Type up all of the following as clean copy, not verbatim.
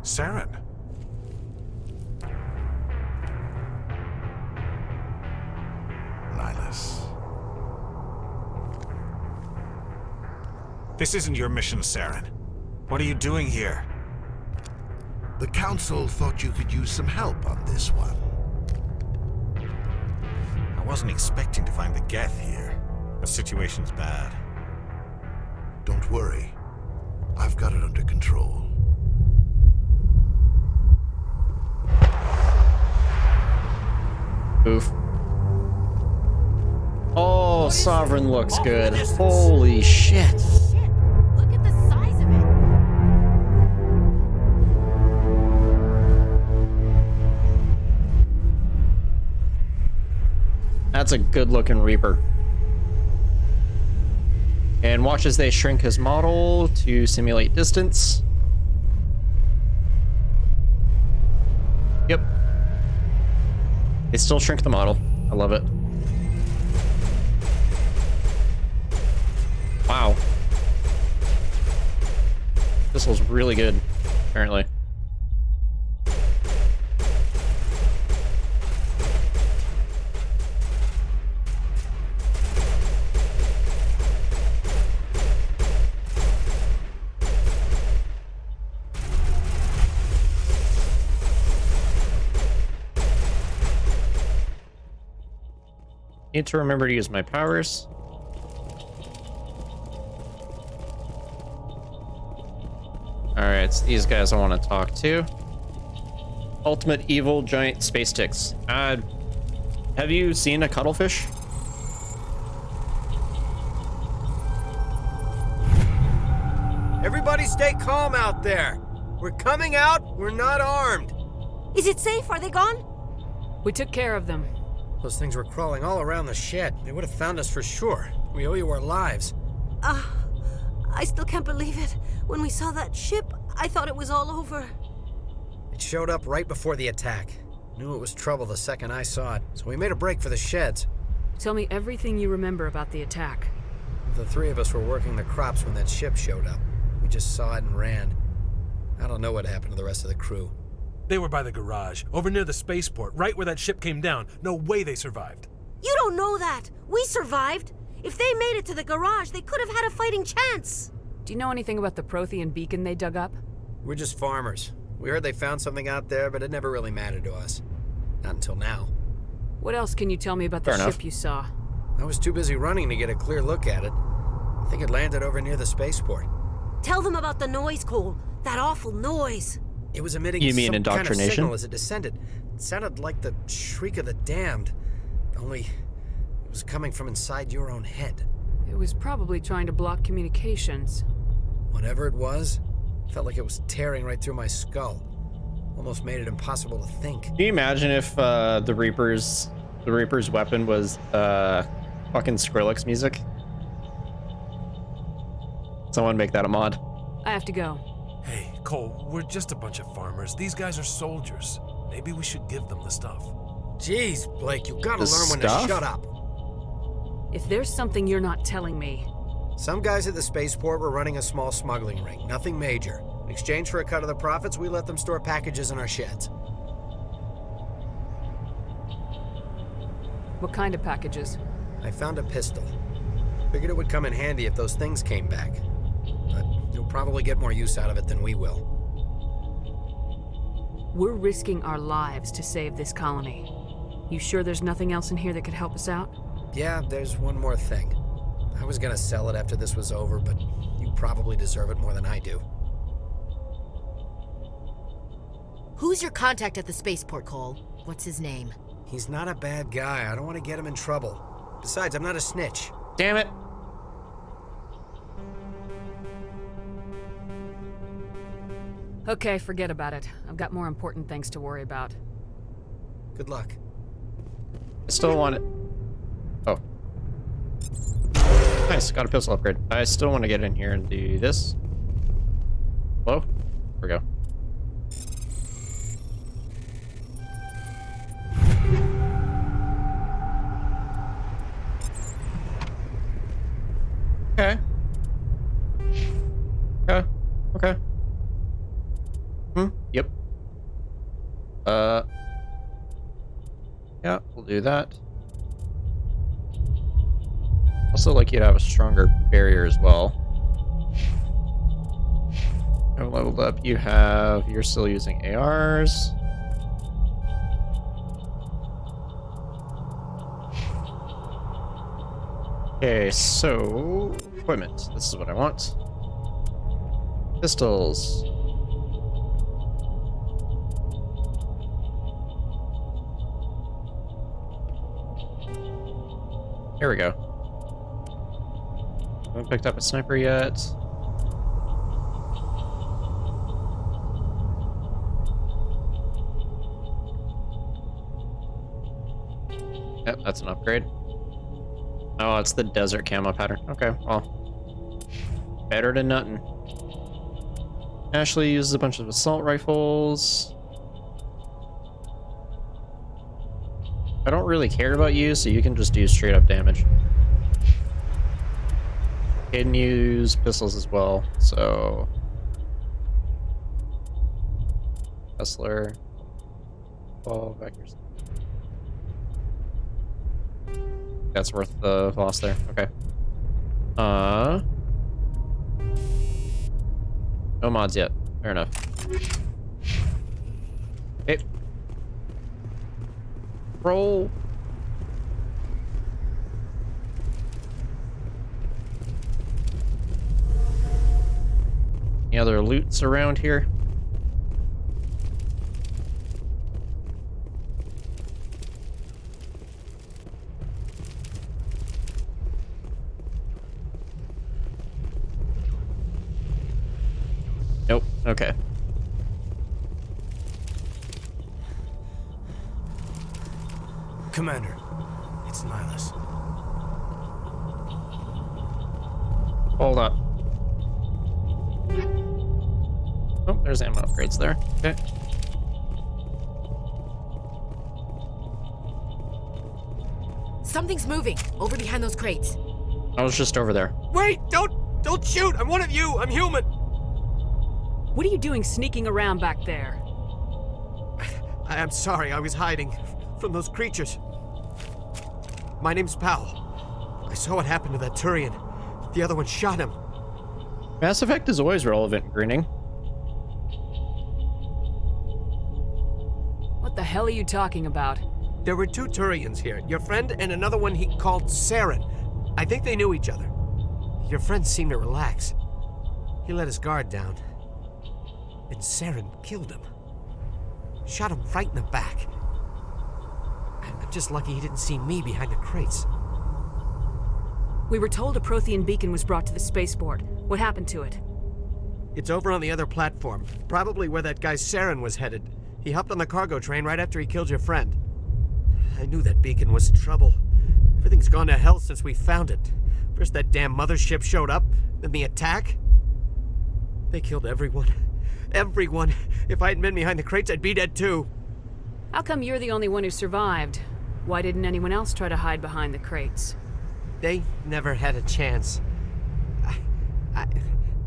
Saren. Nihilus. This isn't your mission, Saren. What are you doing here? The Council thought you could use some help on this one. I wasn't expecting to find the Geth here. The situation's bad. Don't worry. I've got it under control. Oof. Oh, Sovereign looks good. Holy shit. Look at the size of it. That's a good looking Reaper. And watch as they shrink his model to simulate distance. Yep. They still shrink the model. I love it. Wow. This was really good, apparently. Need to remember to use my powers. Alright, it's these guys I want to talk to. Ultimate evil giant space ticks. Have you seen a cuttlefish? Everybody stay calm out there. We're coming out, we're not armed. Is it safe? Are they gone? We took care of them. Those things were crawling all around the shed. They would have found us for sure. We owe you our lives. I still can't believe it. When we saw that ship, I thought it was all over. It showed up right before the attack. Knew it was trouble the second I saw it, so we made a break for the sheds. Tell me everything you remember about the attack. The three of us were working the crops when that ship showed up. We just saw it and ran. I don't know what happened to the rest of the crew. They were by the garage, over near the spaceport, right where that ship came down. No way they survived. You don't know that. We survived. If they made it to the garage, they could have had a fighting chance. Do you know anything about the Prothean beacon they dug up? We're just farmers. We heard they found something out there, but it never really mattered to us. Not until now. What else can you tell me about the Fair enough. ship you saw? I was too busy running to get a clear look at it. I think it landed over near the spaceport. Tell them about the noise, Cole. That awful noise. It was emitting You mean some kind of indoctrination? signal as it descended. It sounded like the shriek of the damned. Only it was coming from inside your own head. It was probably trying to block communications. Whatever it was, felt like it was tearing right through my skull. Almost made it impossible to think. Can you imagine if the Reaper's weapon was fucking Skrillex music? Someone make that a mod. I have to go. Hey, Cole, we're just a bunch of farmers. These guys are soldiers. Maybe we should give them the stuff. Jeez, Blake, you gotta The learn when stuff? to shut up. If there's something you're not telling me, Some guys at the spaceport were running a small smuggling ring, nothing major. In exchange for a cut of the profits, we let them store packages in our sheds. what kind of packages? I found a pistol. Figured it would come in handy if those things came back. But you'll probably get more use out of it than we will. We're risking our lives to save this colony. You sure there's nothing else in here that could help us out? Yeah, there's one more thing. I was gonna sell it after this was over, but you probably deserve it more than I do. Who's your contact at the spaceport, Cole? What's his name? He's not a bad guy. I don't want to get him in trouble. Besides, I'm not a snitch. Damn it. Okay, forget about it. I've got more important things to worry about. Good luck. I still want it. Oh. Nice, got a pistol upgrade. I still want to get in here and do this. Hello? There we go. Okay. Okay. Okay. You Yeah, we'll do that. Also, like you to have a stronger barrier as well. I've leveled up. You're still using ARs. Okay, so equipment. This is what I want. Pistols. Here we go. Haven't picked up a sniper yet. Yep, that's an upgrade. Oh, it's the desert camo pattern. Okay, well. Better than nothing. Ashley uses a bunch of assault rifles. I don't really care about you, so you can just do straight up damage. Can use pistols as well, so... Hustler. Oh, back here. That's worth the loss there. Okay. No mods yet. Fair enough. Okay. Roll. Any other loots around here? Nope. Okay. Commander, it's Nihilus. Hold up. Oh, there's ammo upgrades there. Okay. Something's moving over behind those crates. I was just over there. Wait! Don't shoot! I'm one of you! I'm human! What are you doing sneaking around back there? I'm sorry, I was hiding from those creatures. My name's Powell. I saw what happened to that Turian. The other one shot him. Mass Effect is always relevant, grinning. What the hell are you talking about? There were two Turians here. Your friend and another one he called Saren. I think they knew each other. Your friend seemed to relax. He let his guard down. And Saren killed him. Shot him right in the back. I'm just lucky he didn't see me behind the crates. We were told a Prothean beacon was brought to the spaceport. What happened to it? It's over on the other platform. Probably where that guy Saren was headed. He hopped on the cargo train right after he killed your friend. I knew that beacon was trouble. Everything's gone to hell since we found it. First that damn mothership showed up, then the attack. They killed everyone. Everyone. If I hadn't been behind the crates, I'd be dead too. How come you're the only one who survived? Why didn't anyone else try to hide behind the crates? They never had a chance.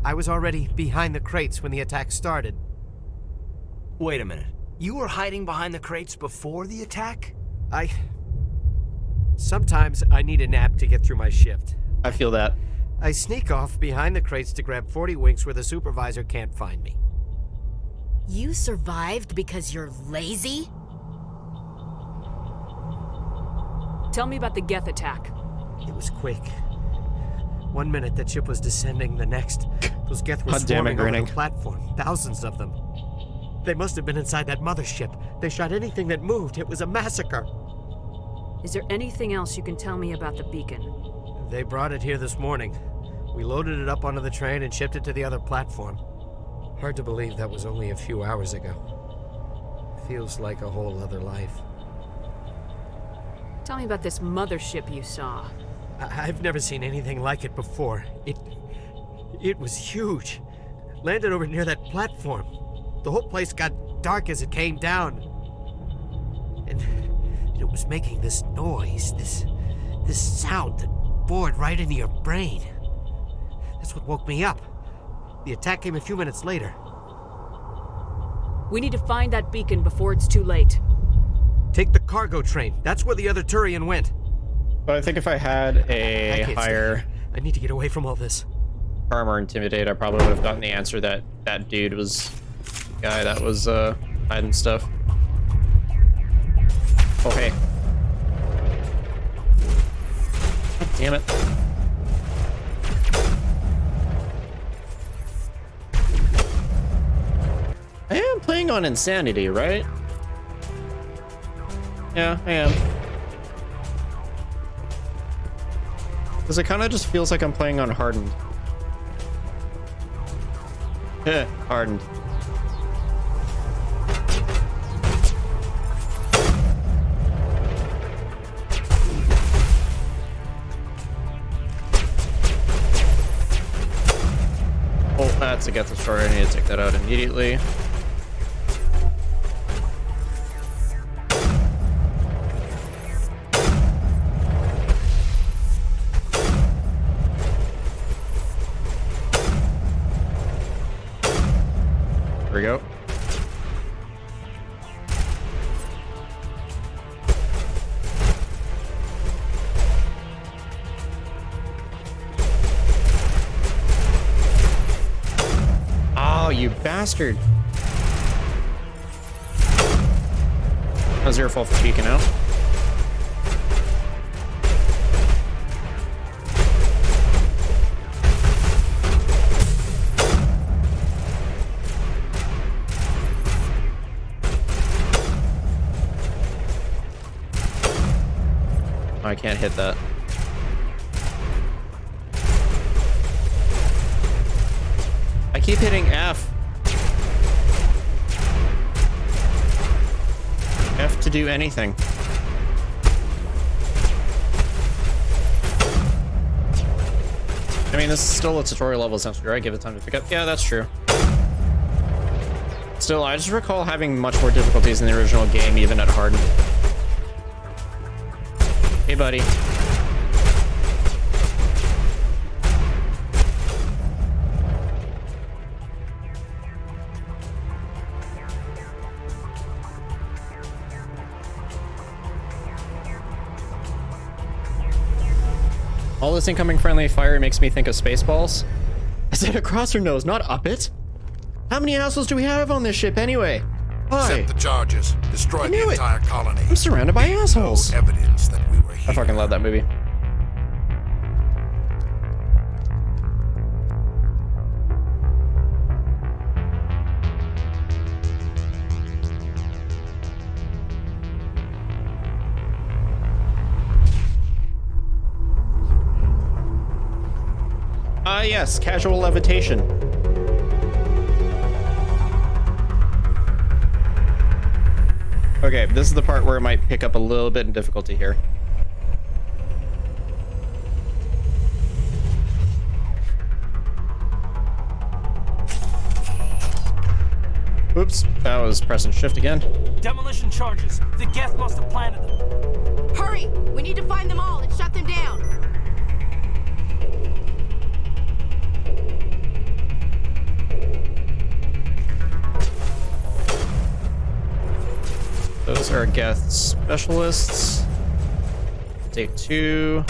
I was already behind the crates when the attack started. Wait a minute. You were hiding behind the crates before the attack? Sometimes I need a nap to get through my shift. I feel that. I sneak off behind the crates to grab 40 winks where the supervisor can't find me. You survived because you're lazy? Tell me about the Geth attack. It was quick. 1 minute that ship was descending, the next, those Geth were God damn it, swarming over grinning. the platform. Thousands of them. They must have been inside that mothership. They shot anything that moved. It was a massacre. Is there anything else you can tell me about the beacon? They brought it here this morning. We loaded it up onto the train and shipped it to the other platform. Hard to believe that was only a few hours ago. Feels like a whole other life. Tell me about this mothership you saw. I've never seen anything like it before. It was huge. Landed over near that platform. The whole place got dark as it came down. And it was making this noise, this sound that bored right into your brain. That's what woke me up. The attack came a few minutes later. We need to find that beacon before it's too late. Take the cargo train. That's where the other Turian went. But I think if I had I a can't stay higher here. I need to get away from all this. armor intimidate, I probably would have gotten the answer that that dude was the guy that was hiding stuff. Oh hey. God damn it. I am playing on Insanity, right? Yeah, I am. Because it kind of just feels like I'm playing on Hardened. Hardened. Oh, that's a Get Destroyer. I need to take that out immediately. There we go. Oh, you bastard. That was your fault for peeking out. I can't hit that. I keep hitting F. F to do anything. I mean, this is still a tutorial level essentially, right? Give it time to pick up. Yeah, that's true. Still, I just recall having much more difficulties in the original game, even at Hardened. Hey, buddy. All this incoming friendly fire makes me think of Spaceballs. I said across her nose, not up it. How many assholes do we have on this ship anyway? Why? Set the charges. Destroy the entire colony. I'm surrounded by assholes. No evidence that we were here. I fucking love that movie. Ah, yes, casual levitation. Okay, this is the part where it might pick up a little bit in difficulty here. Oops, that was pressing shift again. Demolition charges. The Geth must have planted them. Hurry! We need to find them all and shut them down. Those are Geth specialists. Take 2.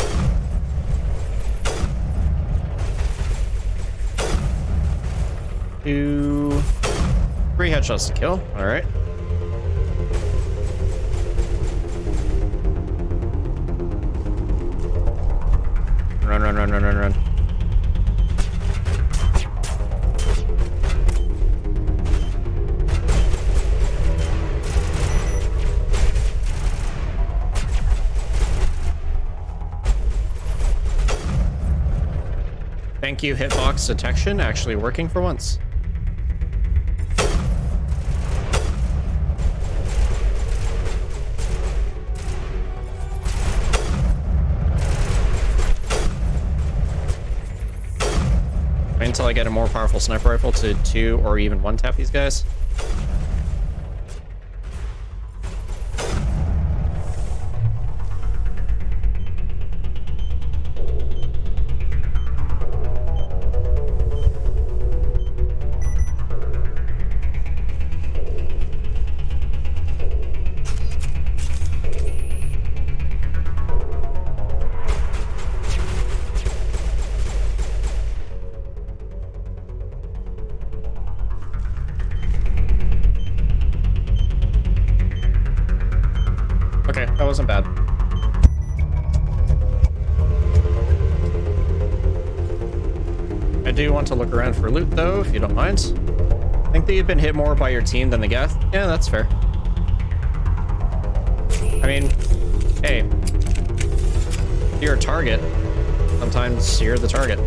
Two. 3 headshots to kill. All right. Run, run, run, run, run, run. Thank you, hitbox detection, actually working for once. Wait until I get a more powerful sniper rifle to 2 or even 1 tap these guys. wasn't bad. I do want to look around for loot, though, if you don't mind. I think that you've been hit more by your team than the Geth. Yeah, that's fair. I mean, hey, you're a target. Sometimes you're the target.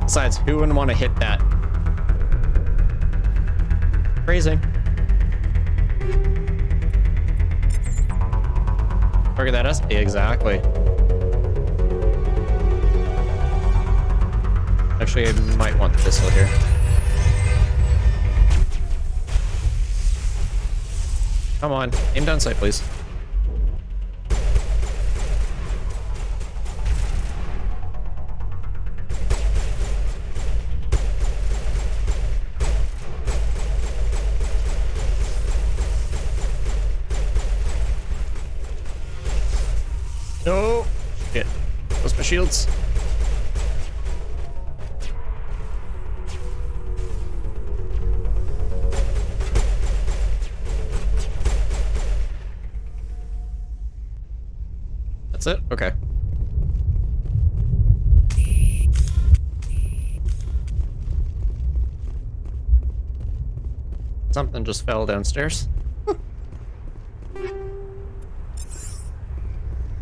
Besides, who wouldn't want to hit that? Crazy. Target that us? Exactly. Actually, I might want the pistol here. Come on, aim down sight, please. No! Shit. Close my shields. That's it? Okay. Something just fell downstairs.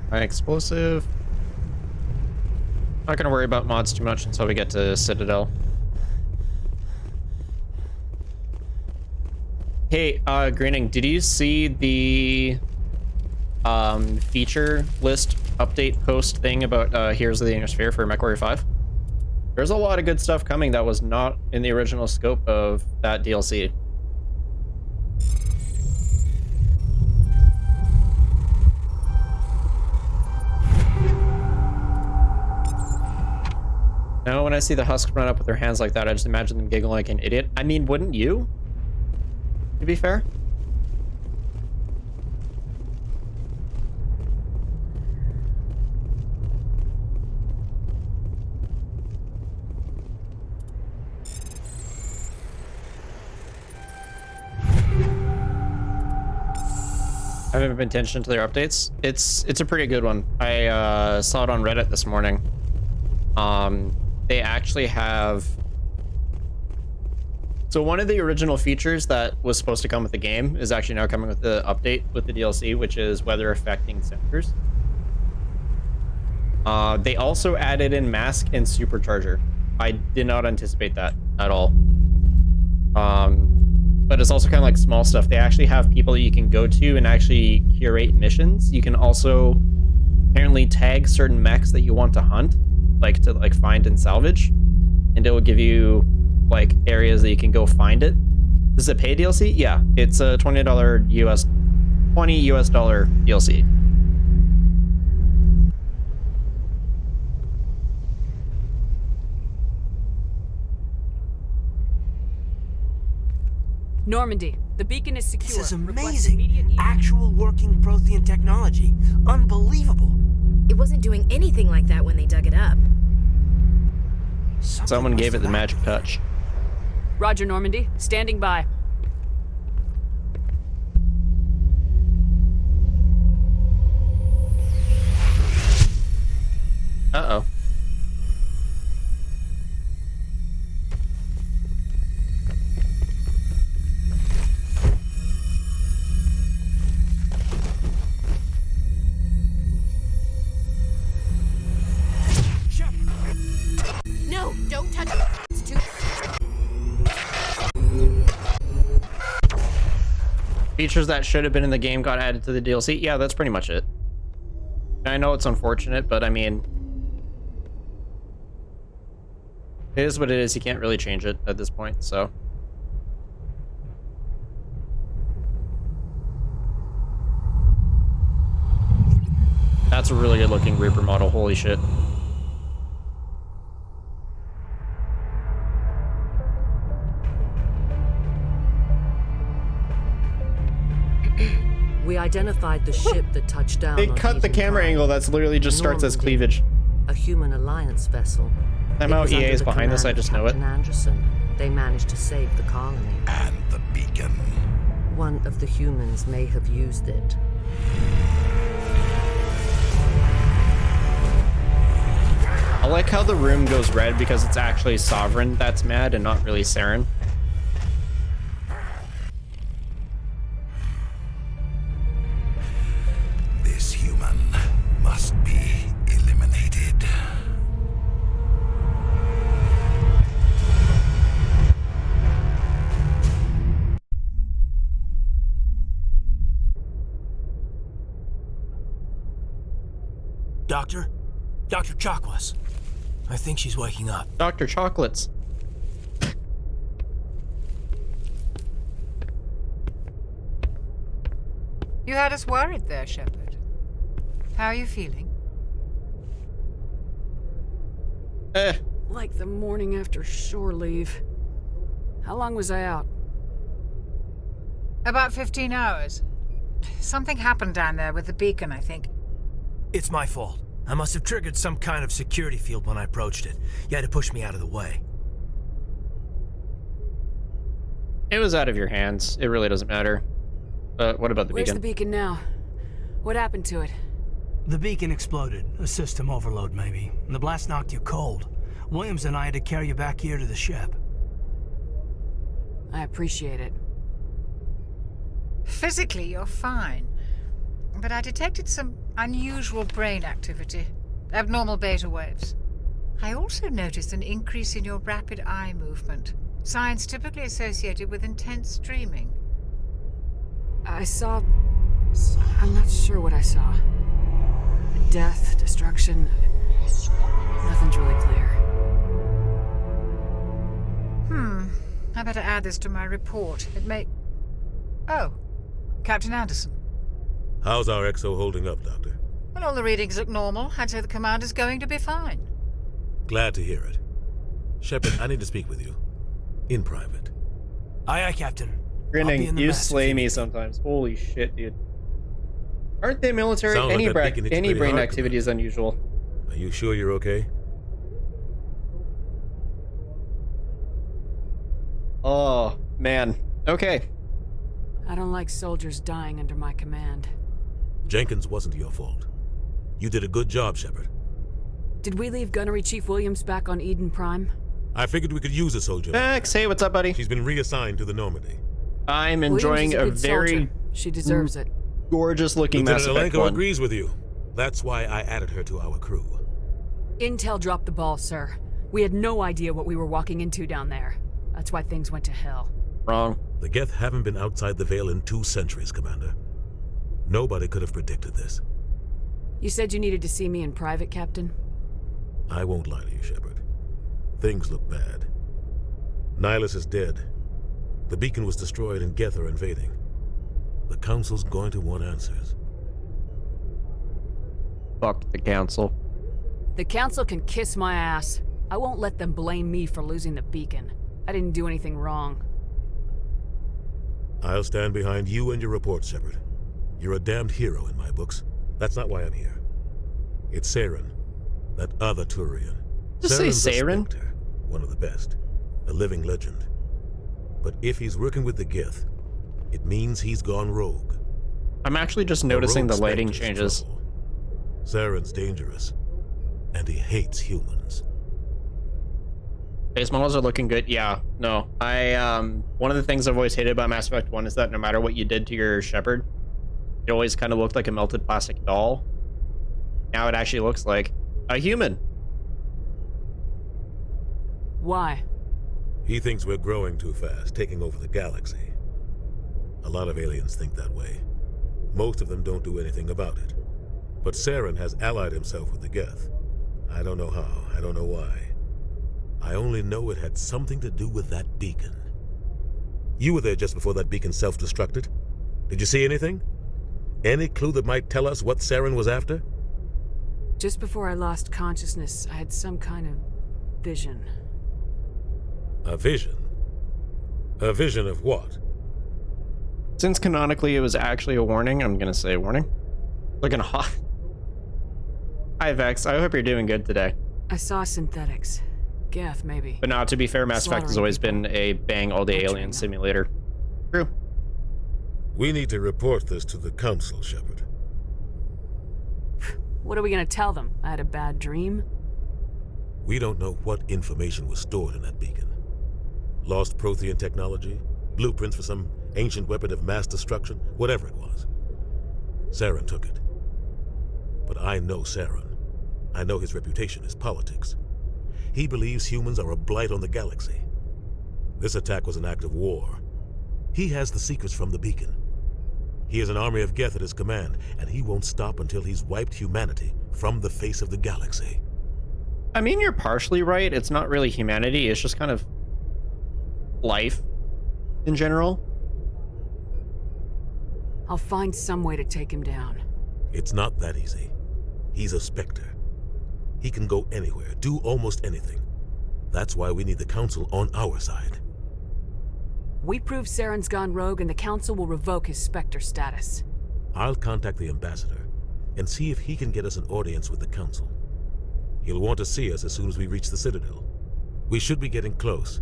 High explosive. Not gonna worry about mods too much until we get to Citadel. Hey, Greening, did you see the feature list update post thing about Heroes of the Inner Sphere for MechWarrior 5? There's a lot of good stuff coming that was not in the original scope of that DLC. Now, when I see the Husk run up with their hands like that, I just imagine them giggling like an idiot. I mean, wouldn't you? To be fair. I haven't been paying attention to their updates. It's a pretty good one. I saw it on Reddit this morning. They actually have... So one of the original features that was supposed to come with the game is actually now coming with the update with the DLC, which is weather affecting sensors. They also added in mask and supercharger. I did not anticipate that at all. But it's also kind of like small stuff. They actually have people that you can go to and actually curate missions. You can also apparently tag certain mechs that you want to hunt, like to like find and salvage, and it will give you like areas that you can go find it. Does it pay DLC? Yeah, it's a $20 US DLC. Normandy, the beacon is secure. This is Request amazing. immediate Actual working Prothean technology. Unbelievable. It wasn't doing anything like that when they dug it up. Someone gave it the magic touch. Roger, Normandy. Standing by. Uh-oh. No, don't touch it. It's too... Features that should have been in the game got added to the DLC. Yeah, that's pretty much it. I know it's unfortunate, but I mean, it is what it is. You can't really change it at this point, so. That's a really good looking Reaper model. Holy shit. We identified the ship that touched down. They on cut the Eden camera Prime. angle. That's literally just starts as Normandy, cleavage. a human alliance vessel. I'm out. It was EA under is the behind this. I command of just know it. Captain Anderson. They managed to save the colony. And the beacon. one of the humans may have used it. I like how the room goes red because it's actually Sovereign that's mad and not really Saren. This human must be eliminated. Doctor? Dr. Chakwas. I think she's waking up. Dr. Chocolates. You had us worried there, Shepard. How are you feeling? Like the morning after shore leave. How long was I out? About 15 hours. Something happened down there with the beacon, I think. It's my fault. I must have triggered some kind of security field when I approached it. You had to push me out of the way. It was out of your hands. It really doesn't matter. What about the Where's beacon? the beacon now? What happened to it? The beacon exploded. A system overload, maybe. And the blast knocked you cold. Williams and I had to carry you back here to the ship. I appreciate it. Physically, you're fine. But I detected some unusual brain activity. Abnormal beta waves. I also noticed an increase in your rapid eye movement. Signs typically associated with intense dreaming. I saw... I'm not sure what I saw. Death, destruction... Nothing's really clear. I better add this to my report. It may... Oh, Captain Anderson. How's our XO holding up, Doctor? Well, all the readings look normal. I'd say the commander's going to be fine. Glad to hear it. Shepard, I need to speak with you. In private. Aye, aye, Captain. Grinning, you slay me sometimes. Holy shit, dude. Aren't they military? Sounds Any, like that beacon hit you any pretty brain hard, activity is unusual. Are you sure you're okay? Oh, man. Okay. I don't like soldiers dying under my command. Jenkins wasn't your fault. You did a good job, Shepard. Did we leave Gunnery Chief Williams back on Eden Prime? I figured we could use a soldier. Max, hey, what's up, buddy? She's been reassigned to the Normandy. I'm enjoying a very soldier. She deserves it. gorgeous-looking Mass Lieutenant Effect Alenko 1. agrees with you. That's why I added her to our crew. Intel dropped the ball, sir. We had no idea what we were walking into down there. That's why things went to hell. Wrong. The Geth haven't been outside the Veil in 2 centuries, Commander. Nobody could have predicted this. You said you needed to see me in private, Captain? I won't lie to you, Shepard. Things look bad. Nihilus is dead. The beacon was destroyed and Geth are invading. The Council's going to want answers. Fuck the Council. The Council can kiss my ass. I won't let them blame me for losing the beacon. I didn't do anything wrong. I'll stand behind you and your report, Shepard. You're a damned hero in my books. That's not why I'm here. It's Saren, that other Turian. Just say Saren's a Saren? Spectre, one of the best, a living legend. But if he's working with the Geth, it means he's gone rogue. I'm actually just noticing the lighting changes. Trouble. Saren's dangerous, and he hates humans. Base models are looking good. Yeah, no. One of the things I've always hated about Mass Effect 1 is that no matter what you did to your Shepard, it always kind of looked like a melted plastic doll. Now it actually looks like a human. Why? He thinks we're growing too fast, taking over the galaxy. A lot of aliens think that way. Most of them don't do anything about it. But Saren has allied himself with the Geth. I don't know how, I don't know why. I only know it had something to do with that beacon. You were there just before that beacon self-destructed. Did you see anything? Any clue that might tell us what Saren was after? Just before I lost consciousness, I had some kind of vision. A vision? A vision of what? Since canonically it was actually a warning, I'm gonna say warning. Looking hot. Hi Vex, I hope you're doing good today. I saw synthetics. Geth, maybe. But no, to be fair, Mass Effect has always been a bang all day alien simulator. True. We need to report this to the Council, Shepard. What are we gonna tell them? I had a bad dream? We don't know what information was stored in that beacon. Lost Prothean technology, blueprints for some ancient weapon of mass destruction, whatever it was. Saren took it. But I know Saren. I know his reputation is politics. He believes humans are a blight on the galaxy. This attack was an act of war. He has the secrets from the beacon. He has an army of Geth at his command, and he won't stop until he's wiped humanity from the face of the galaxy. I mean, you're partially right. It's not really humanity. It's just kind of life in general. I'll find some way to take him down. It's not that easy. He's a Spectre. He can go anywhere, do almost anything. That's why we need the Council on our side. We prove Saren's gone rogue and the Council will revoke his Spectre status. I'll contact the Ambassador and see if he can get us an audience with the Council. He'll want to see us as soon as we reach the Citadel. We should be getting close.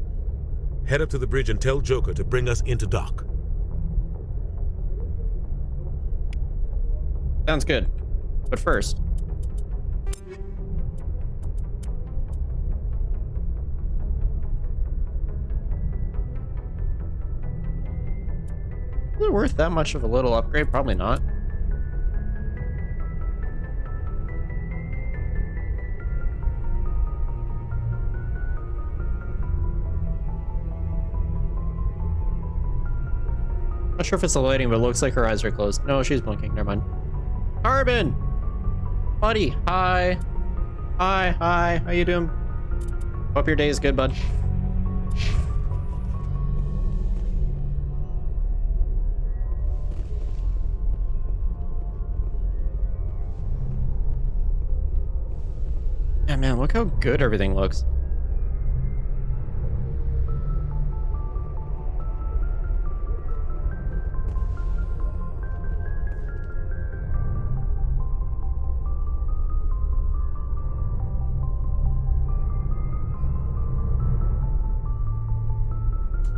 Head up to the bridge and tell Joker to bring us into dock. Sounds good. But first... is it worth that much of a little upgrade? Probably not. Not sure if it's the lighting, but it looks like her eyes are closed. No, she's blinking. Never mind. Carbon! Buddy, hi. Hi. How you doing? Hope your day is good, bud. Yeah, man, look how good everything looks.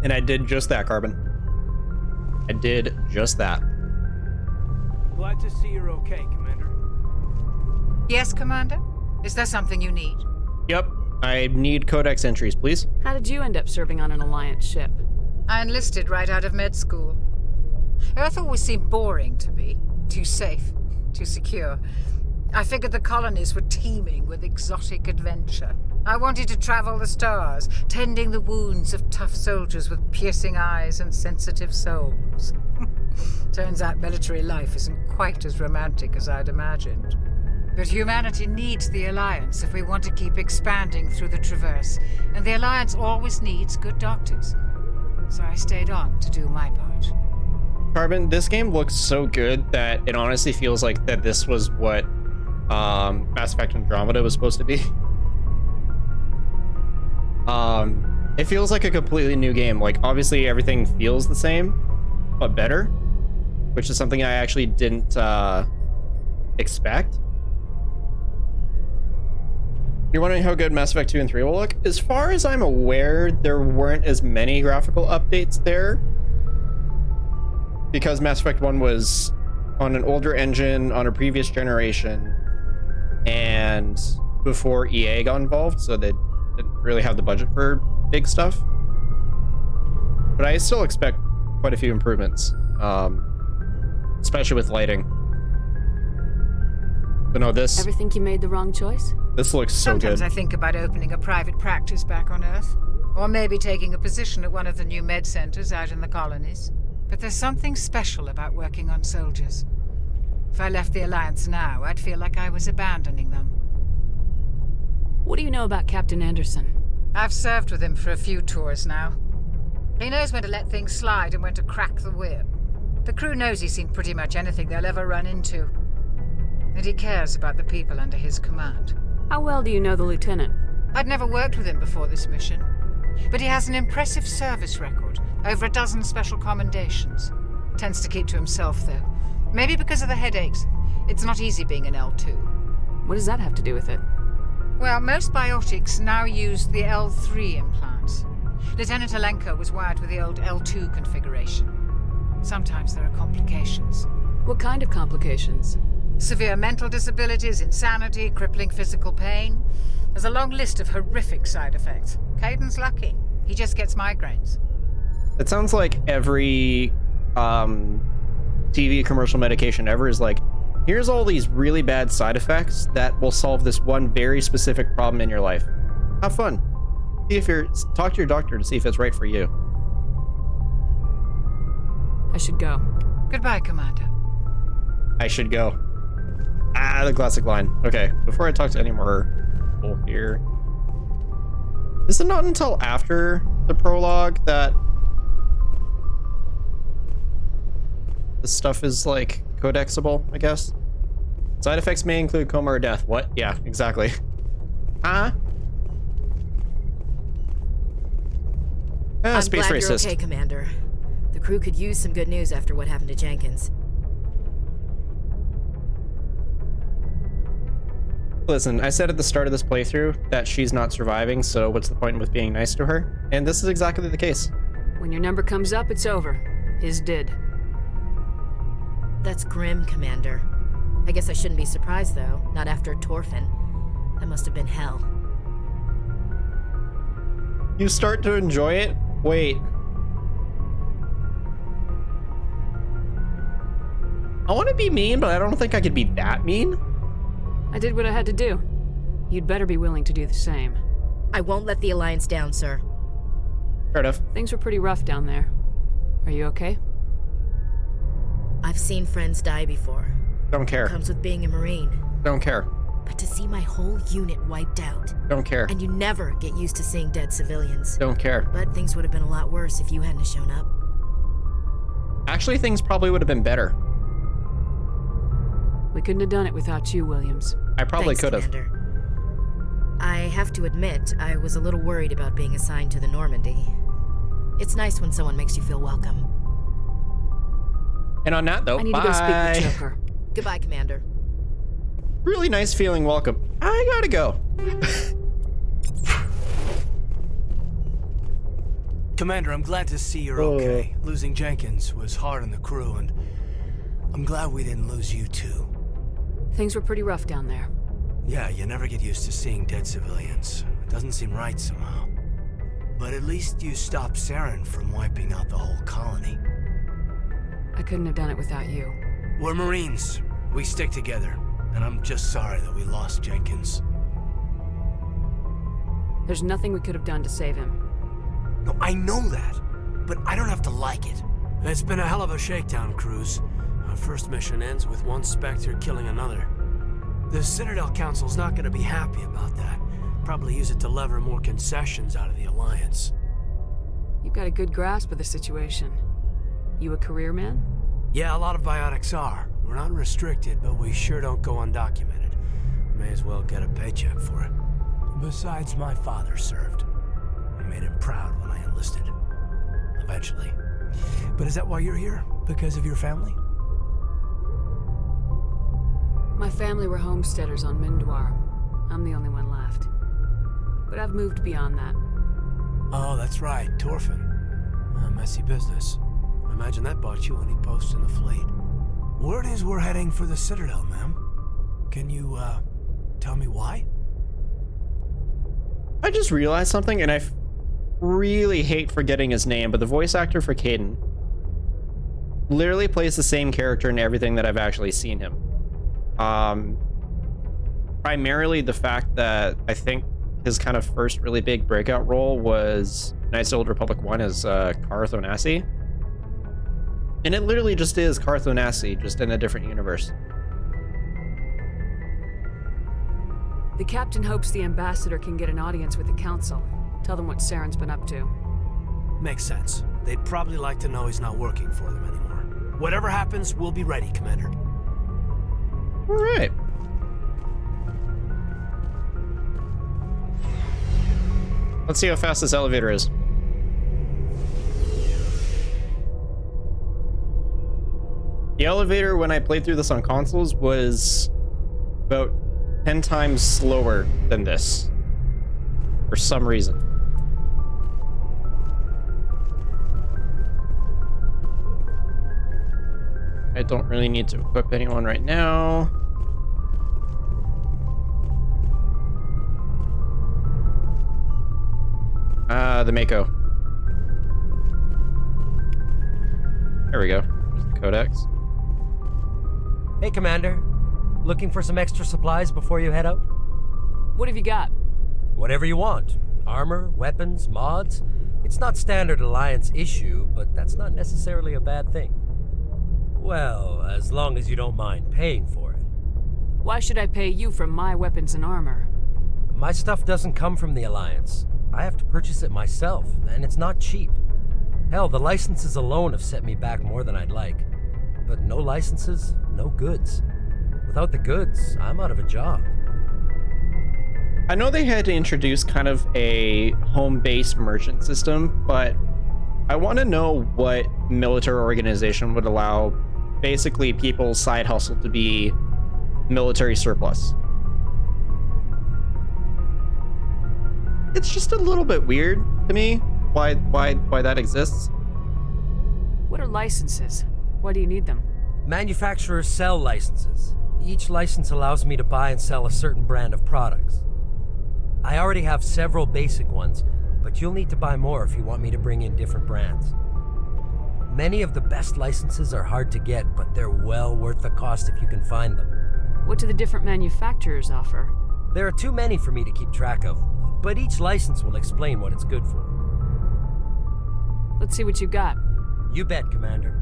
And I did just that, Carbon. I did just that. Glad to see you're okay, Commander. Yes, Commander? Is there something you need? Yep. I need codex entries, please. How did you end up serving on an Alliance ship? I enlisted right out of med school. Earth always seemed boring to me. Too safe, too secure. I figured the colonies were teeming with exotic adventure. I wanted to travel the stars, tending the wounds of tough soldiers with piercing eyes and sensitive souls. Turns out military life isn't quite as romantic as I'd imagined. But humanity needs the Alliance if we want to keep expanding through the Traverse, and the Alliance always needs good doctors. So I stayed on to do my part. Carbon, this game looks so good that it honestly feels like that this was what Mass Effect Andromeda was supposed to be. It feels like a completely new game. Like, obviously everything feels the same, but better, which is something I actually didn't expect. You're wondering how good Mass Effect 2 and 3 will look? As far as I'm aware, there weren't as many graphical updates there, because Mass Effect 1 was on an older engine, on a previous generation, and before EA got involved, so they didn't really have the budget for big stuff. But I still expect quite a few improvements, especially with lighting. But no, this... Ever think you made the wrong choice? This looks so good. Sometimes I think about opening a private practice back on Earth, or maybe taking a position at one of the new med centers out in the colonies. But there's something special about working on soldiers. If I left the Alliance now, I'd feel like I was abandoning them. What do you know about Captain Anderson? I've served with him for a few tours now. He knows when to let things slide and when to crack the whip. The crew knows he's seen pretty much anything they'll ever run into. And he cares about the people under his command. How well do you know the Lieutenant? I'd never worked with him before this mission. But he has an impressive service record, over a dozen special commendations. Tends to keep to himself, though. Maybe because of the headaches. It's not easy being an L2. What does that have to do with it? Well, most biotics now use the L3 implants. Lieutenant Alenko was wired with the old L2 configuration. Sometimes there are complications. What kind of complications? Severe mental disabilities, insanity, crippling physical pain. There's a long list of horrific side effects. Caden's lucky. He just gets migraines. It sounds like every TV commercial medication ever is like, here's all these really bad side effects that will solve this one very specific problem in your life. Have fun. Talk to your doctor to see if it's right for you. I should go. Goodbye, Commander. I should go. Ah, the classic line. Okay, before I talk to any more people here. Is it not until after the prologue that this stuff is, like, codexable, I guess? Side effects may include coma or death. What? Yeah, exactly. Huh? I'm Space glad racist. you're okay, Commander. The crew could use some good news after what happened to Jenkins. Listen, I said at the start of this playthrough that she's not surviving, so what's the point with being nice to her? And this is exactly the case. When your number comes up, it's over. His did. That's grim, Commander. I guess I shouldn't be surprised, though. Not after Torfin. That must have been hell. You start to enjoy it? Wait. I want to be mean, but I don't think I could be that mean. I did what I had to do. You'd better be willing to do the same. I won't let the Alliance down, sir. Fair enough. Things were pretty rough down there. Are you okay? I've seen friends die before. Don't care. It comes with being a Marine. Don't care. But to see my whole unit wiped out. Don't care. And you never get used to seeing dead civilians. Don't care. But things would have been a lot worse if you hadn't shown up. Actually, things probably would have been better. We couldn't have done it without you, Williams. I probably could have. I have to admit, I was a little worried about being assigned to the Normandy. It's nice when someone makes you feel welcome. And on that, though, I need to go speak with Joker. Goodbye, Commander. Really nice feeling welcome. I gotta go. Commander, I'm glad to see you're okay. Losing Jenkins was hard on the crew, and I'm glad we didn't lose you too. Things were pretty rough down there. Yeah, you never get used to seeing dead civilians. It doesn't seem right somehow. But at least you stopped Saren from wiping out the whole colony. I couldn't have done it without you. We're Marines. We stick together. And I'm just sorry that we lost Jenkins. There's nothing we could have done to save him. No, I know that. But I don't have to like it. It's been a hell of a shakedown cruise. Our first mission ends with one Spectre killing another. The Citadel Council's not going to be happy about that. Probably use it to lever more concessions out of the Alliance. You've got a good grasp of the situation. You a career man? Yeah, a lot of biotics are. We're not restricted, but we sure don't go undocumented. May as well get a paycheck for it. Besides, my father served. I made him proud when I enlisted. Eventually. But is that why you're here? Because of your family? My family were homesteaders on Mindwar. I'm the only one left. But I've moved beyond that. Oh, that's right, Torfin. A messy business. I imagine that bought you any posts in the fleet. Word is we're heading for the Citadel, ma'am. Can you, tell me why? I just realized something, and I really hate forgetting his name, but the voice actor for Caden literally plays the same character in everything that I've actually seen him. Primarily the fact that I think his kind of first really big breakout role was Knights of the Old Republic 1 as Karth Onasi. And it literally just is Karth Onasi, just in a different universe. The captain hopes the ambassador can get an audience with the council. Tell them what Saren's been up to. Makes sense. They'd probably like to know he's not working for them anymore. Whatever happens, we'll be ready, Commander. All right. Let's see how fast this elevator is. The elevator, when I played through this on consoles, was about 10 times slower than this. For some reason. I don't really need to equip anyone right now. The Mako. There we go. There's the Codex. Hey, Commander. Looking for some extra supplies before you head out? What have you got? Whatever you want. Armor, weapons, mods. It's not standard Alliance issue, but that's not necessarily a bad thing. Well, as long as you don't mind paying for it. Why should I pay you for my weapons and armor? My stuff doesn't come from the Alliance. I have to purchase it myself, and it's not cheap. Hell, the licenses alone have set me back more than I'd like. But no licenses, no goods. Without the goods, I'm out of a job. I know they had to introduce kind of a home-based merchant system, but I want to know what military organization would allow basically people's side hustle to be military surplus. It's just a little bit weird to me why that exists. What are licenses? Why do you need them? Manufacturers sell licenses. Each license allows me to buy and sell a certain brand of products. I already have several basic ones, but you'll need to buy more if you want me to bring in different brands. Many of the best licenses are hard to get, but they're well worth the cost if you can find them. What do the different manufacturers offer? There are too many for me to keep track of, but each license will explain what it's good for. Let's see what you got. You bet, Commander.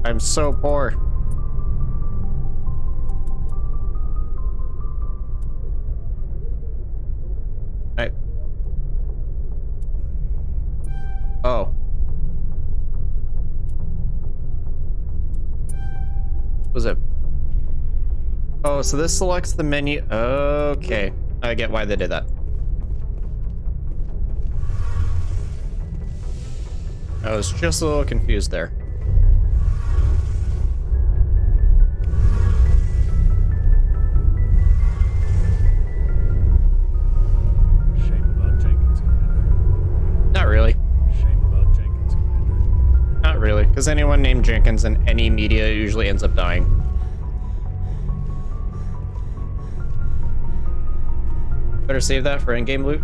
I'm so poor. Oh. Was it? Oh, so this selects the menu. Okay. I get why they did that. I was just a little confused there. Not really. Not really, because anyone named Jenkins in any media usually ends up dying. Better save that for endgame loot.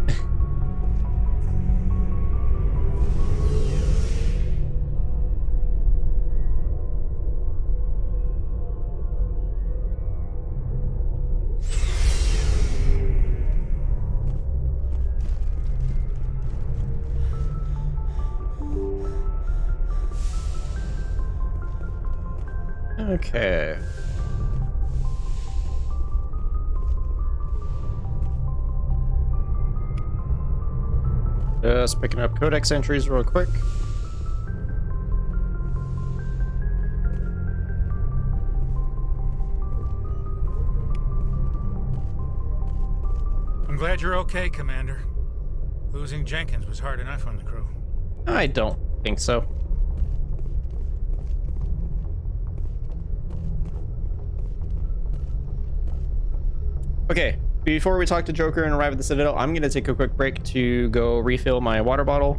Okay. Just picking up codex entries real quick. I'm glad you're okay, Commander. Losing Jenkins was hard enough on the crew. I don't think so. Okay, before we talk to Joker and arrive at the Citadel, I'm going to take a quick break to go refill my water bottle,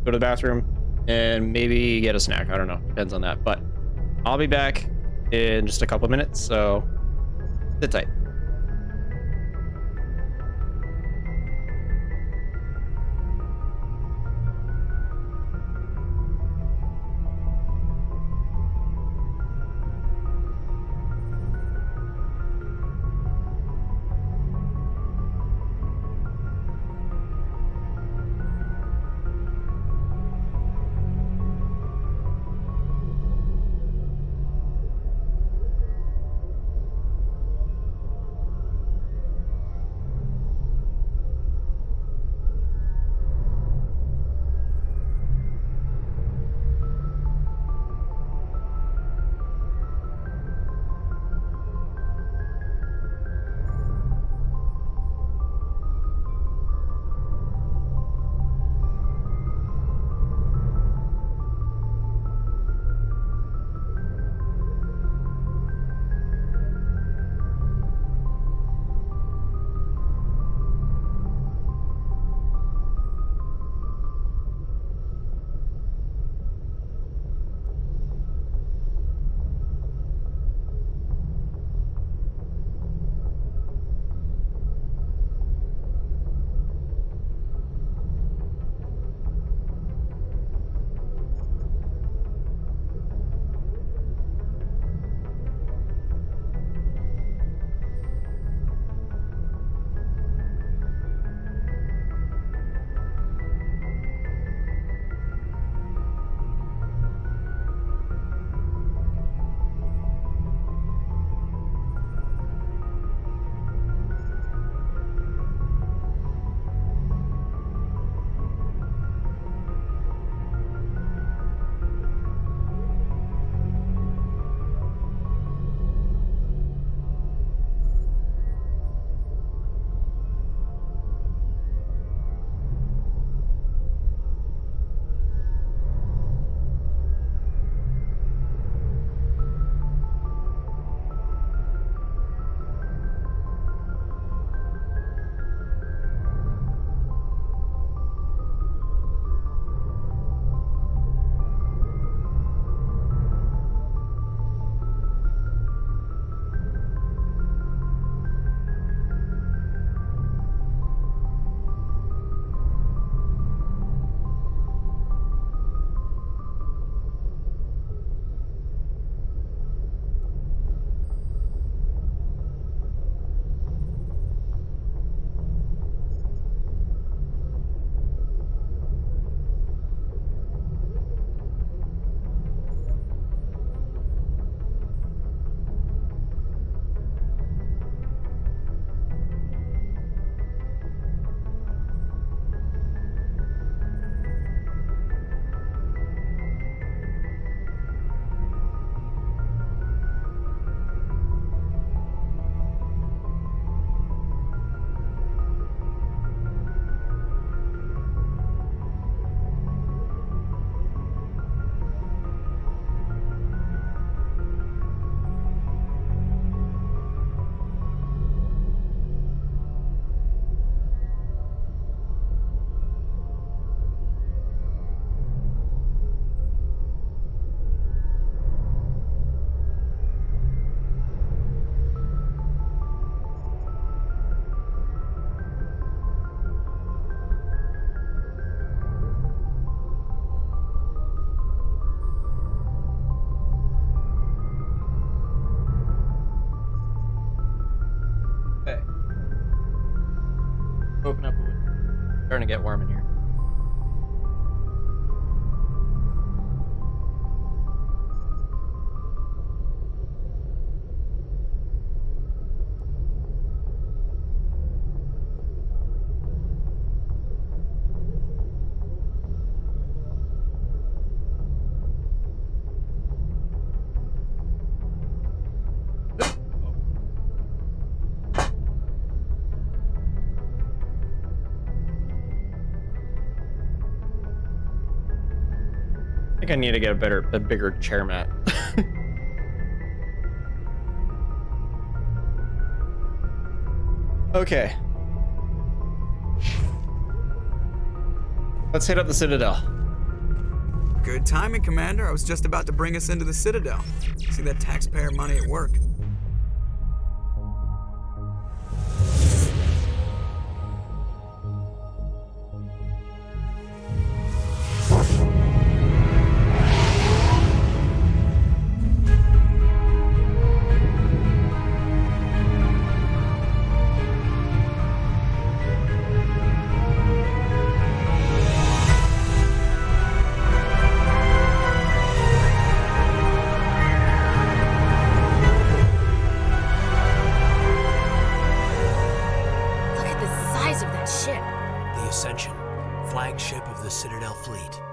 go to the bathroom, and maybe get a snack. I don't know. Depends on that. But I'll be back in just a couple of minutes, so sit tight. Okay. Open up a window. Starting to get warm in here. I think I need to get a bigger chair mat. Okay. Let's hit up the Citadel. Good timing, Commander. I was just about to bring us into the Citadel. See that taxpayer money at work.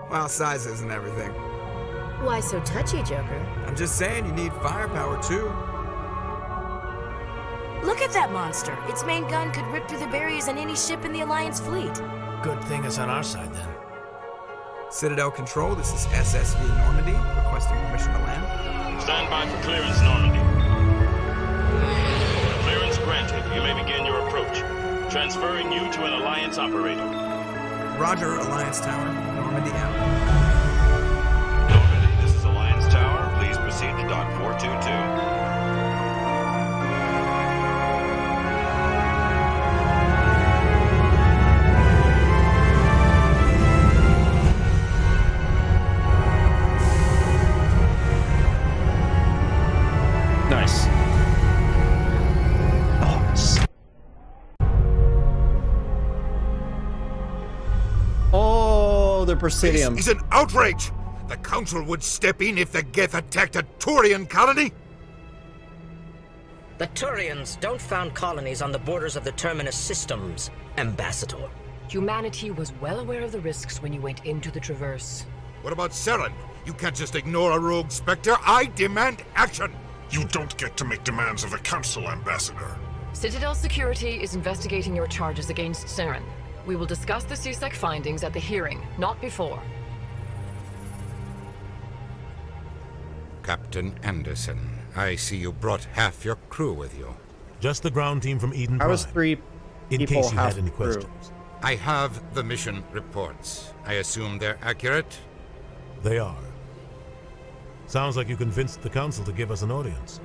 Well, sizes and everything. Why so touchy, Joker? I'm just saying you need firepower, too. Look at that monster. Its main gun could rip through the barriers in any ship in the Alliance fleet. Good thing it's on our side, then. Citadel Control, this is SSV Normandy, requesting permission to land. Stand by for clearance, Normandy. Clearance granted. You may begin your approach. Transferring you to an Alliance operator. Roger, Alliance Tower. Normandy out. Normandy, this is Alliance Tower. Please proceed to Dock 422. Nice. Oh, the Presidium. This is an outrage! The Council would step in if the Geth attacked a Turian colony? The Turians don't found colonies on the borders of the Terminus systems, Ambassador. Humanity was well aware of the risks when you went into the Traverse. What about Saren? You can't just ignore a rogue Spectre. I demand action! You don't get to make demands of the Council, Ambassador. Citadel Security is investigating your charges against Saren. We will discuss the CSEC findings at the hearing, not before. Captain Anderson, I see you brought half your crew with you. Just the ground team from Eden I was Prime. 3 In people, case you half had any crew. questions. I have the mission reports. I assume they're accurate? They are. Sounds like you convinced the Council to give us an audience.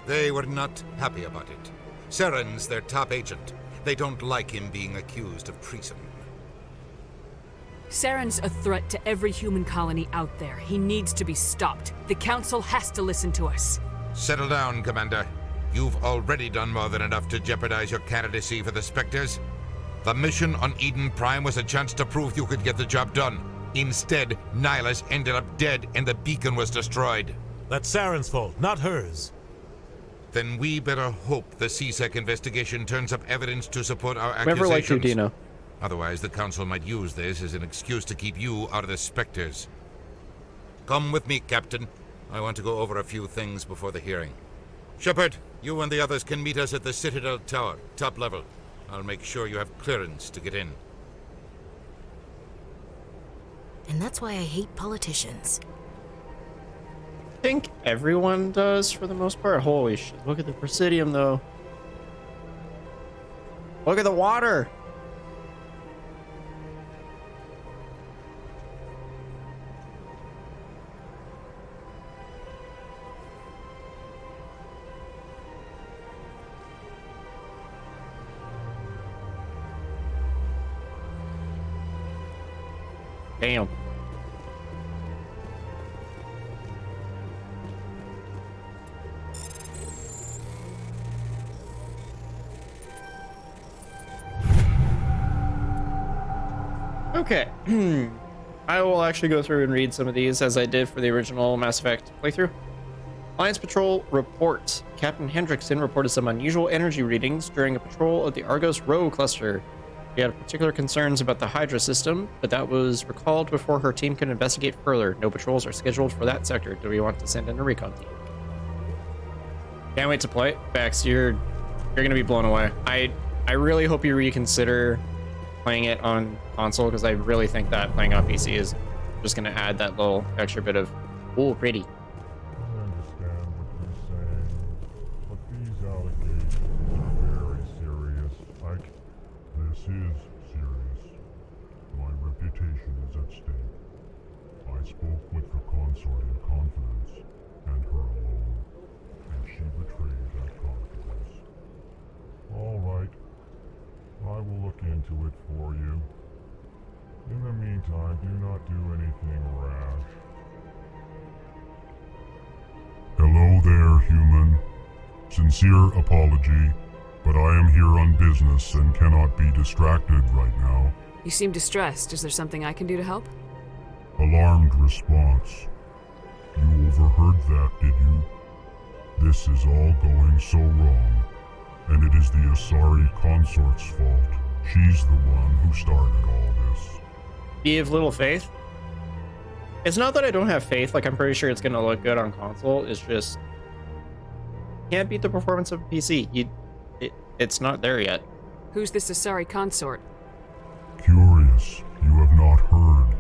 They were not happy about it. Saren's their top agent. They don't like him being accused of treason. Saren's a threat to every human colony out there. He needs to be stopped. The Council has to listen to us. Settle down, Commander. You've already done more than enough to jeopardize your candidacy for the Spectres. The mission on Eden Prime was a chance to prove you could get the job done. Instead, Nihilus ended up dead and the beacon was destroyed. That's Saren's fault, not hers. Then we better hope the CSEC investigation turns up evidence to support our accusations. Never liked you, Dino. Otherwise, the Council might use this as an excuse to keep you out of the Spectres. Come with me, Captain. I want to go over a few things before the hearing. Shepard, you and the others can meet us at the Citadel Tower, top level. I'll make sure you have clearance to get in. And that's why I hate politicians. I think everyone does for the most part. Holy shit. Look at the Presidium, though. Look at the water. Damn. Okay. I will actually go through and read some of these as I did for the original Mass Effect playthrough. Alliance Patrol report. Captain Hendrickson reported some unusual energy readings during a patrol of the Argos Rho cluster. She had particular concerns about the Hydra system, but that was recalled before her team could investigate further. No patrols are scheduled for that sector. Do we want to send in a recon team? Can't wait to play it. Bex, you're gonna be blown away. I really hope you reconsider playing it on console, because I really think that playing on PC is just gonna add that little extra bit of, ooh, pretty. I understand what you're saying, but these allegations are very serious. This is serious. My reputation is at stake. I spoke with the consort in confidence, and her alone, and she betrayed that confidence. All right. I will look into it for you. In the meantime, do not do anything rash. Hello there, human. Sincere apology, but I am here on business and cannot be distracted right now. You seem distressed. Is there something I can do to help? Alarmed response. You overheard that, did you? This is all going so wrong, and it is the Asari consort's fault. She's the one who started all this. You have little faith? It's not that I don't have faith, like I'm pretty sure it's gonna look good on console, it's just can't beat the performance of a PC. It's not there yet. Who's this Asari consort? Curious, you have not heard.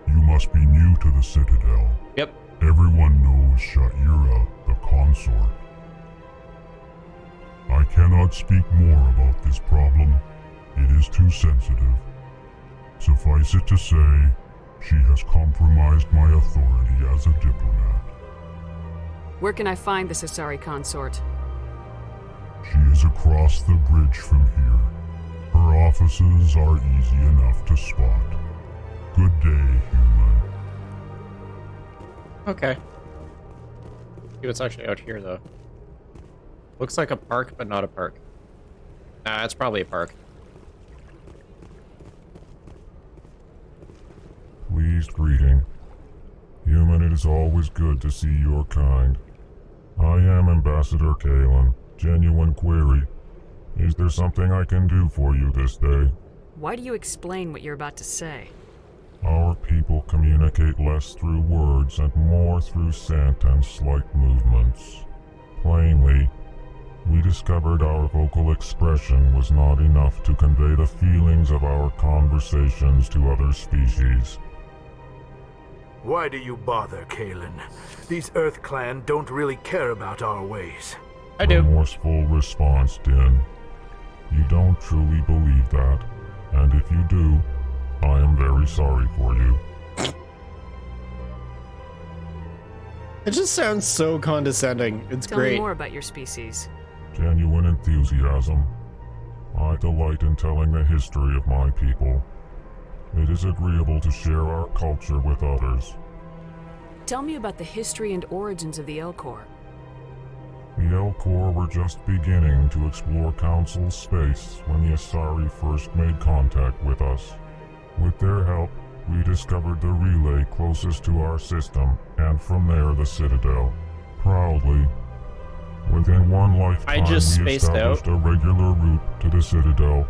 You must be new to the Citadel. Yep. Everyone knows Sha'ira, the consort. I cannot speak more about this problem. It is too sensitive. Suffice it to say, she has compromised my authority as a diplomat. Where can I find this Asari consort? She is across the bridge from here. Her offices are easy enough to spot. Good day, human. Okay. See what's actually out here, though. Looks like a park, but not a park. Nah, it's probably a park. Pleased greeting. Human, it is always good to see your kind. I am Ambassador Kalen. Genuine query. Is there something I can do for you this day? Why do you explain what you're about to say? Our people communicate less through words and more through scent and slight movements. Plainly, we discovered our vocal expression was not enough to convey the feelings of our conversations to other species. Why do you bother, Kalen? These Earth Clan don't really care about our ways. I do. Remorseful response, Din. You don't truly believe that, and if you do, I am very sorry for you. It just sounds so condescending. It's Tell great. me more about your species. Genuine enthusiasm. I delight in telling the history of my people. It is agreeable to share our culture with others. Tell me about the history and origins of the Elcor. The Elcor were just beginning to explore Council space when the Asari first made contact with us. With their help, we discovered the relay closest to our system, and from there the Citadel. Proudly, within one lifetime we established a regular route to the Citadel,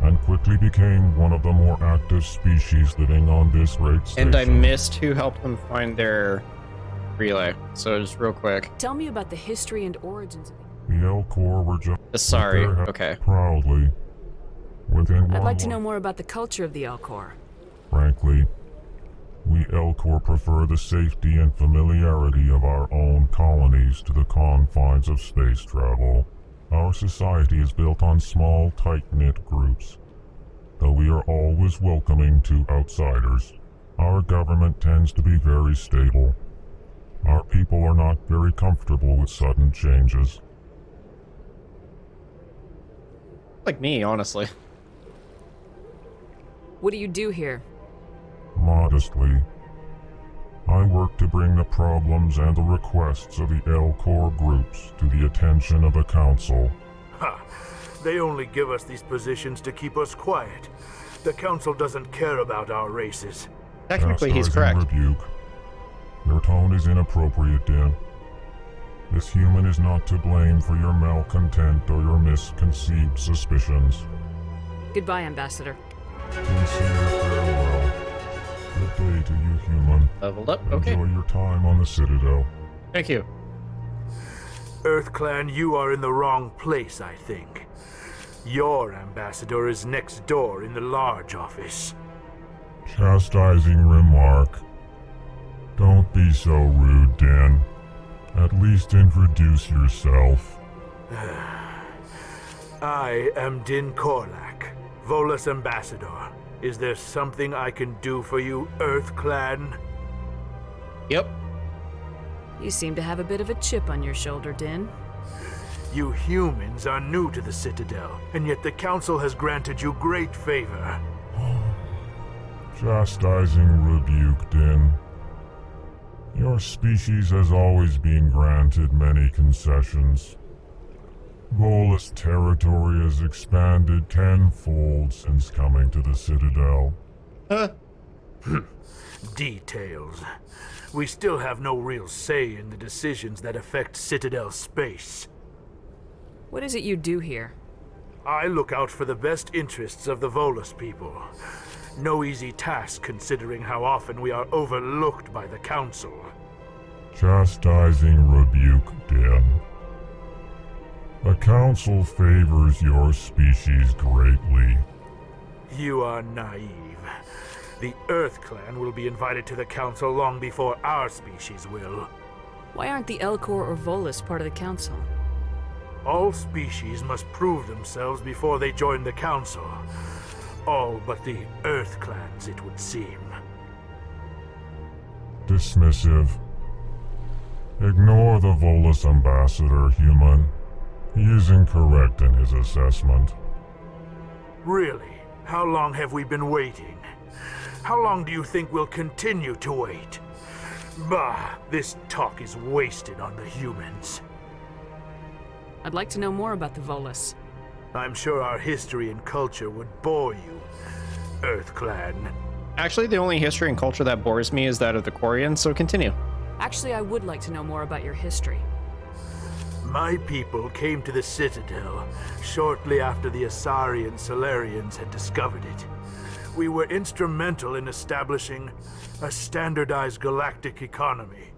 and quickly became one of the more active species living on this great station. And I missed who helped them find their relay, so just real quick. Tell me about the history and origins of the Elcor were just... Sorry, okay. Proudly, within I'd like to know more about the culture of the Elcor. Frankly, we Elcor prefer the safety and familiarity of our own colonies to the confines of space travel. Our society is built on small, tight-knit groups. Though we are always welcoming to outsiders, our government tends to be very stable. Our people are not very comfortable with sudden changes. Like me, honestly. What do you do here? Modestly, I work to bring the problems and the requests of the Elcor groups to the attention of the Council. Ha! They only give us these positions to keep us quiet. The Council doesn't care about our races. Technically, he's Chastising correct. Rebuke. Your tone is inappropriate, Din. This human is not to blame for your malcontent or your misconceived suspicions. Goodbye, Ambassador. Sincere farewell. Good day to you, human. Leveled up, okay. Enjoy your time on the Citadel. Thank you. EarthClan, you are in the wrong place, I think. Your ambassador is next door in the large office. Chastising remark. Don't be so rude, Din. At least introduce yourself. I am Din Korlak, Volus ambassador. Is there something I can do for you, EarthClan? Yep. You seem to have a bit of a chip on your shoulder, Din. You humans are new to the Citadel, and yet the Council has granted you great favor. Chastising rebuke, Din. Your species has always been granted many concessions. Volus territory has expanded tenfold since coming to the Citadel. Details. We still have no real say in the decisions that affect Citadel space. What is it you do here? I look out for the best interests of the Volus people. No easy task considering how often we are overlooked by the Council. Chastising rebuke, Din. The Council favors your species greatly. You are naive. The EarthClan will be invited to the Council long before our species will. Why aren't the Elcor or Volus part of the Council? All species must prove themselves before they join the Council. All but the EarthClans, it would seem. Dismissive. Ignore the Volus ambassador, human. He is incorrect in his assessment. Really? How long have we been waiting? How long do you think we'll continue to wait? Bah, this talk is wasted on the humans. I'd like to know more about the Volus. I'm sure our history and culture would bore you, EarthClan. Actually, the only history and culture that bores me is that of the Quarians, so continue. Actually, I would like to know more about your history. My people came to the Citadel shortly after the Asari and Solarians had discovered it. We were instrumental in establishing a standardized galactic economy.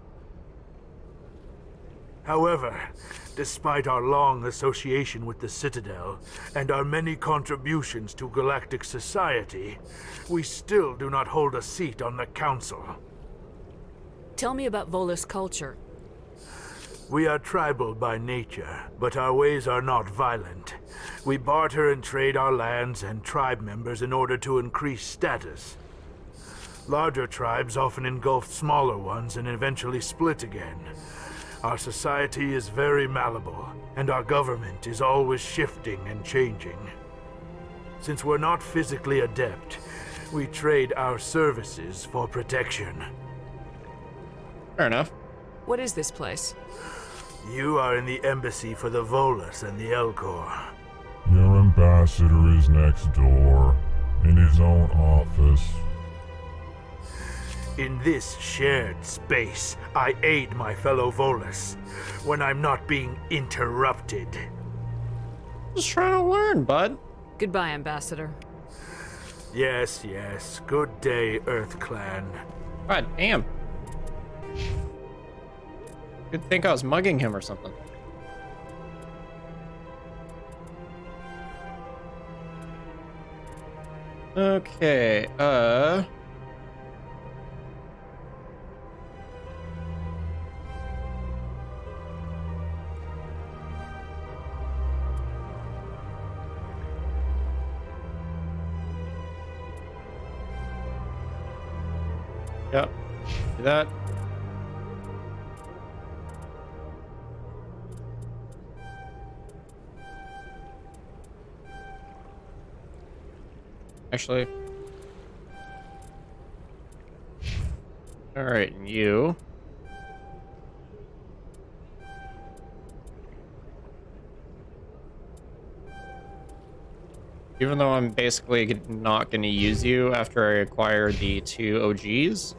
However, despite our long association with the Citadel and our many contributions to galactic society, we still do not hold a seat on the Council. Tell me about Volus culture. We are tribal by nature, but our ways are not violent. We barter and trade our lands and tribe members in order to increase status. Larger tribes often engulf smaller ones and eventually split again. Our society is very malleable, and our government is always shifting and changing. Since we're not physically adept, we trade our services for protection. Fair enough. What is this place? You are in the embassy for the Volus and the Elcor. Your ambassador is next door, in his own office. In this shared space, I aid my fellow Volus when I'm not being interrupted. Just trying to learn, bud. Goodbye, Ambassador. Yes, yes. Good day, EarthClan. God damn. You'd think I was mugging him or something. Okay, Yep. Do that. Actually. All right, and you. Even though I'm basically not going to use you after I acquire the 2 OGs.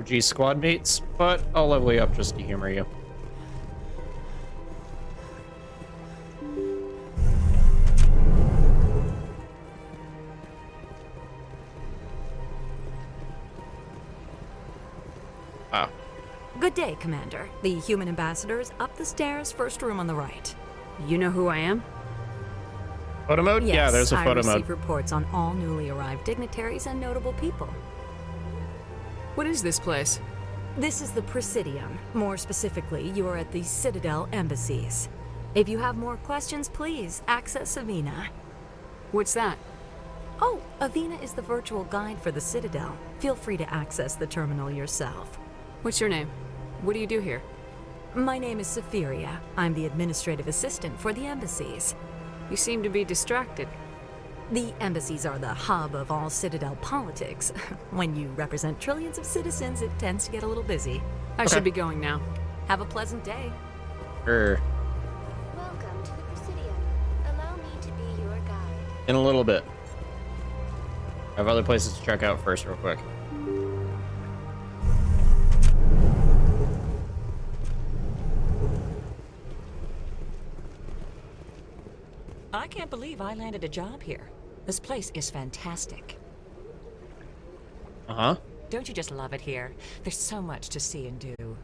OG squad mates, but I'll level you up just to humor you. Wow. Good day, Commander. The human ambassador is up the stairs, first room on the right. You know who I am? Photo mode? Yes, Yeah, there's a photo I receive mode. reports on all newly arrived dignitaries and notable people. What is this place? This is the Presidium. More specifically, you are at the Citadel embassies. If you have more questions, please access Avina. What's that? Oh, Avina is the virtual guide for the Citadel. Feel free to access the terminal yourself. What's your name? What do you do here? My name is Safiria. I'm the administrative assistant for the embassies. You seem to be distracted. The embassies are the hub of all Citadel politics. When you represent trillions of citizens, it tends to get a little busy. I should be going now. Have a pleasant day. Sure. Welcome to the Presidium. Allow me to be your guide. In a little bit. I have other places to check out first, real quick. I can't believe I landed a job here. This place is fantastic. Uh-huh. Don't you just love it here? There's so much to see and do.